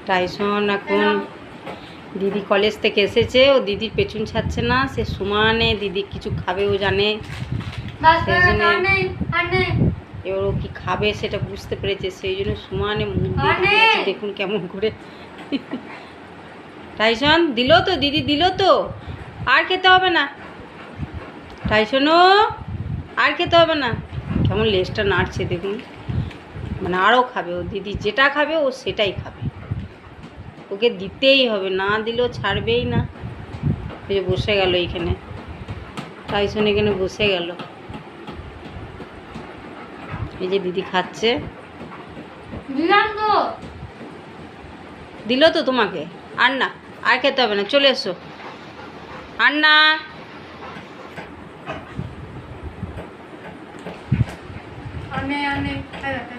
Tyson এখন দিদি college থেকে এসেছে, ও দিদির পেছন ছাড়ছে না, সে সমানে দিদি কিছু খাবে ও জানে, সেই জন্য এবার ও কি খাবে সেটা বুঝতে পেরেছে, সেই জন্য সমানে মুখ দিয়ে দাঁড়িয়ে আছে। দেখুন কেমন করে। টাইসন দিল তো, দিদি দিল তো, আর খেতে হবে না টাইসনও, আর খেতে হবে না। কেমন লেজটা নাড়ছে দেখুন, মানে আরও খাবে ও, দিদি যেটা খাবে ও সেটাই খাবে, ওকে দিতেই হবে, না দিলেও ছাড়বেই না। ওই যে বসে গেল এইখানে, টাইসন এখানে বসে গেল, এই যে দিদি খাচ্ছে। দিল তো তোমাকে, আর না, আর খেতে হবে না, চলে এসো, আর না। অনেক